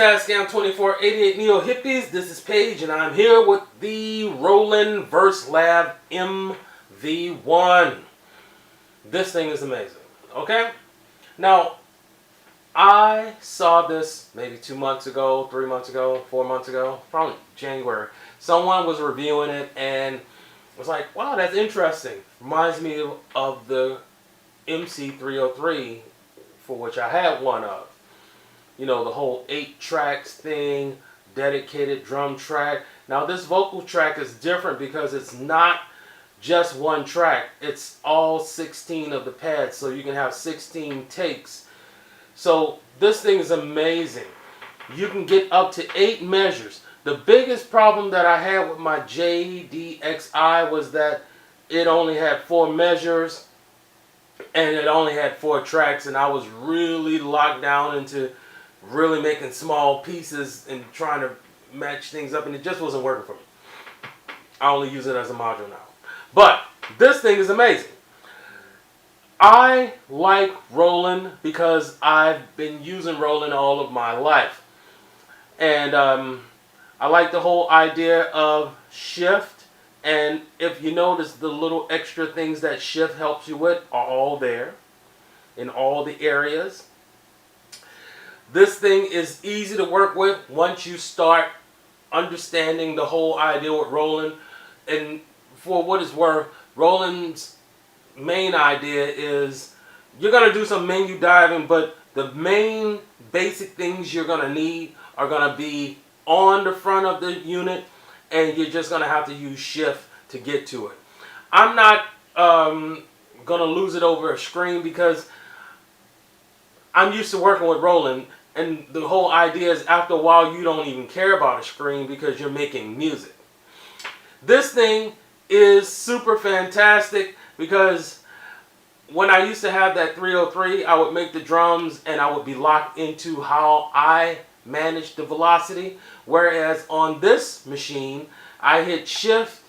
Tascam 2488 Neo Hippies. This is Paige, and I'm here with the ROLAND VERSELAB MV-1. This thing is amazing. Okay? Now, I saw this maybe 2 months ago, 3 months ago, 4 months ago, probably January. Someone was reviewing it and was like, wow, that's interesting. Reminds me of the MC303, for which I had one of. You know, the whole 8 tracks thing, dedicated drum track. Now this vocal track is different because it's not just one track. It's all 16 of the pads, so you can have 16 takes. So this thing is amazing. You can get up to 8 measures. The biggest problem that I had with my JDXI was that it only had 4 measures and it only had 4 tracks, and I was really locked down into really making small pieces and trying to match things up, and it just wasn't working for me. I only use it as a module now. But this thing is amazing. I like ROLAND because I've been using ROLAND all of my life. And I like the whole idea of shift. And if you notice, the little extra things that shift helps you with are all there in all the areas. This thing is easy to work with once you start understanding the whole idea with ROLAND. And for what it's worth, ROLAND's main idea is you're going to do some menu diving, but the main basic things you're going to need are going to be on the front of the unit, and you're just going to have to use shift to get to it. I'm not going to lose it over a screen because I'm used to working with ROLAND. And the whole idea is after a while you don't even care about a screen because you're making music. This thing is super fantastic because when I used to have that 303, I would make the drums and I would be locked into how I managed the velocity. Whereas on this machine, I hit shift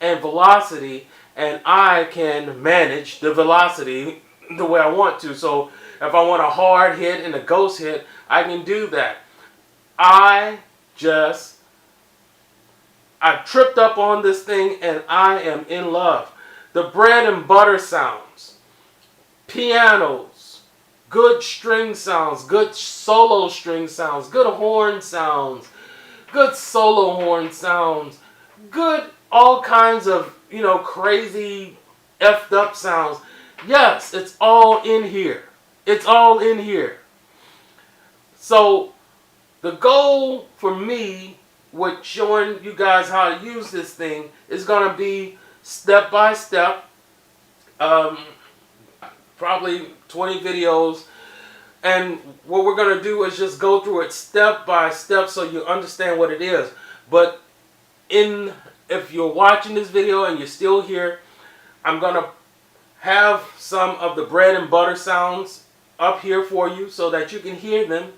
and velocity and I can manage the velocity the way I want to. So if I want a hard hit and a ghost hit, I can do that. I tripped up on this thing and I am in love. The bread and butter sounds, pianos, good string sounds, good solo string sounds, good horn sounds, good solo horn sounds, good all kinds of, you know, crazy effed up sounds. Yes, it's all in here. It's all in here. So the goal for me with showing you guys how to use this thing is going to be step by step, probably 20 videos, and what we're going to do is just go through it step by step so you understand what it is. But if you're watching this video and you're still here, I'm going to have some of the bread and butter sounds up here for you so that you can hear them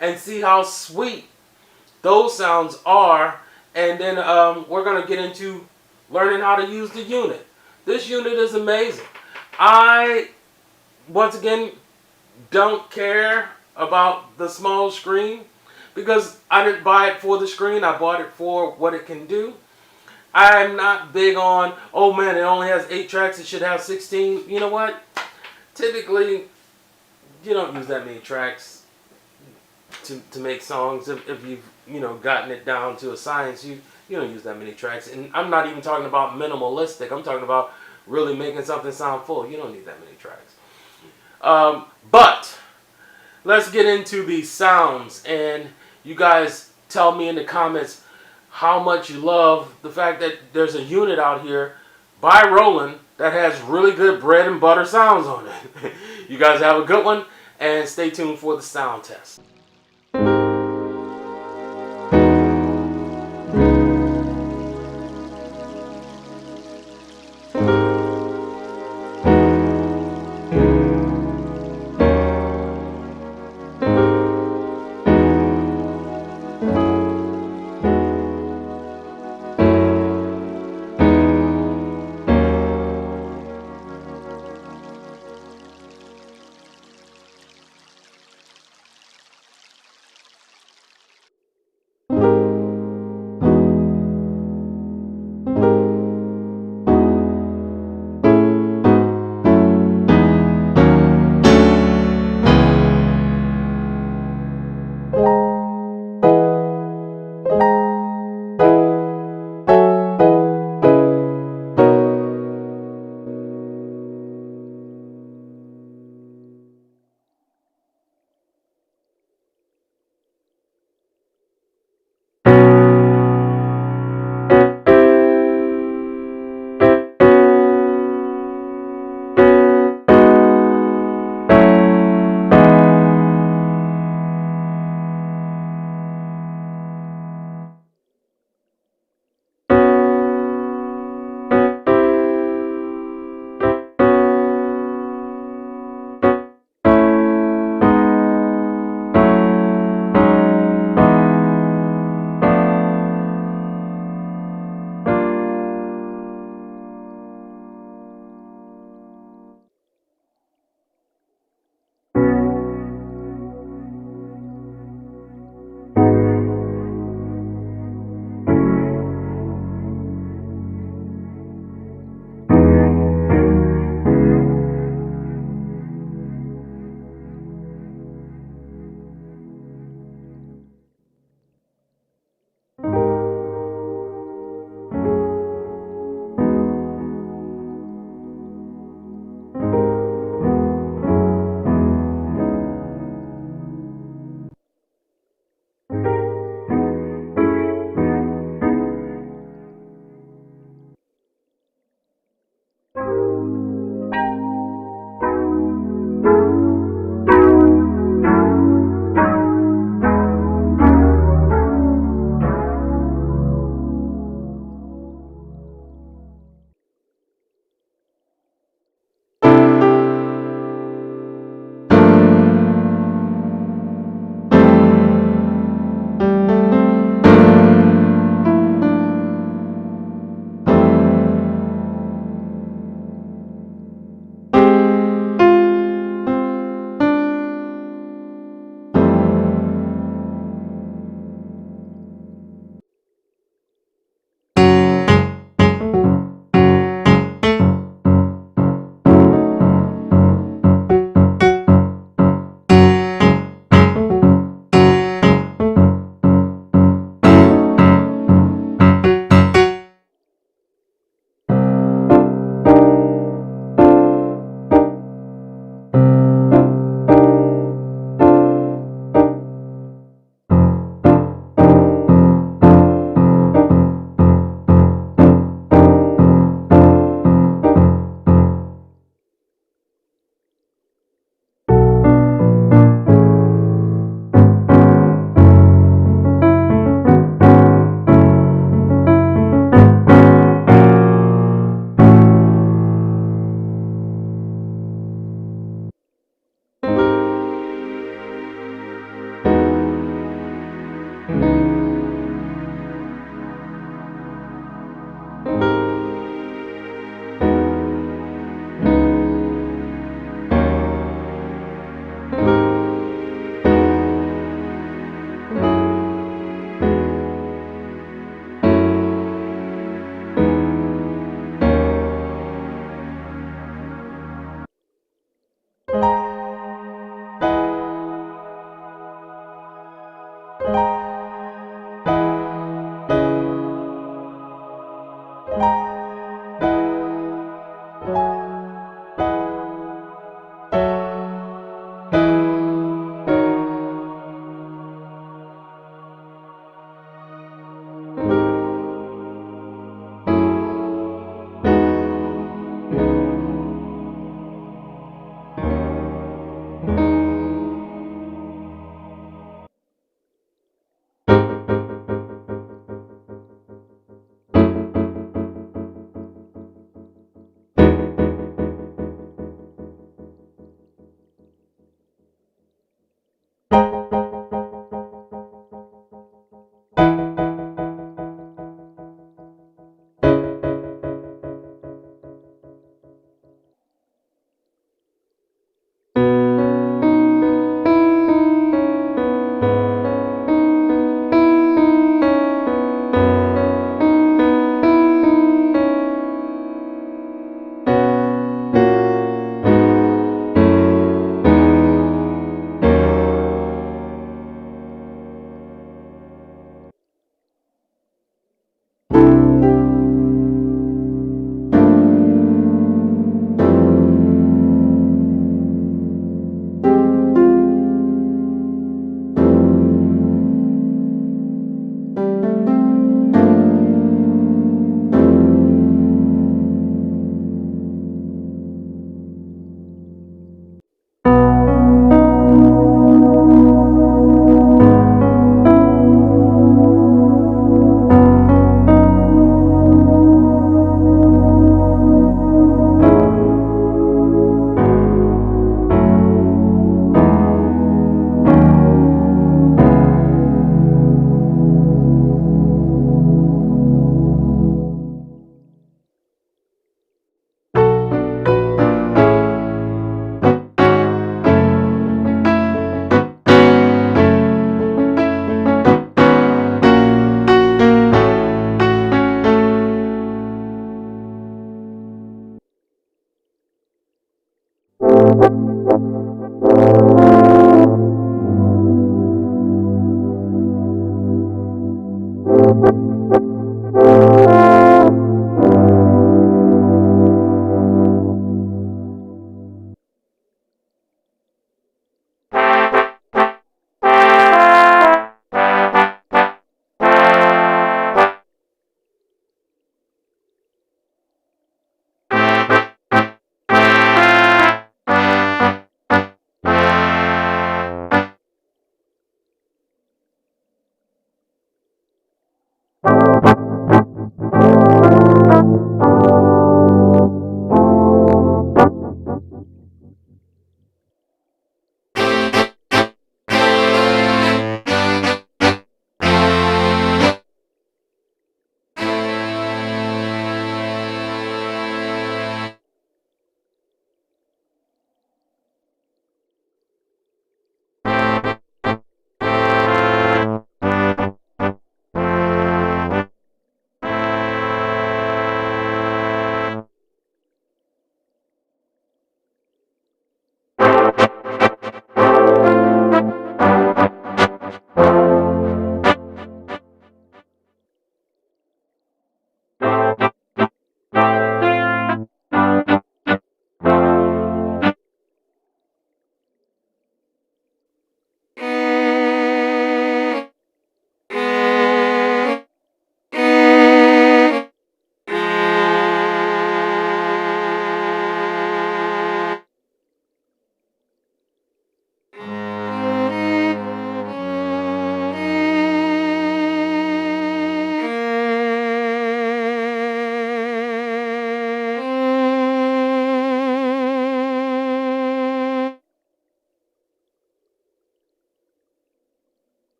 and see how sweet those sounds are. And then we're going to get into learning how to use the unit. This unit is amazing. I, once again, don't care about the small screen because I didn't buy it for the screen. I bought it for what it can do. I'm not big on, oh man, it only has 8 tracks, it should have 16. You know what? Typically, you don't use that many tracks to make songs. If you've, you know, gotten it down to a science, you don't use that many tracks. And I'm not even talking about minimalistic. I'm talking about really making something sound full. You don't need that many tracks. But let's get into the sounds, and you guys tell me in the comments how much you love the fact that there's a unit out here by ROLAND that has really good bread and butter sounds on it. You guys have a good one, and stay tuned for the sound test.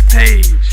Paige.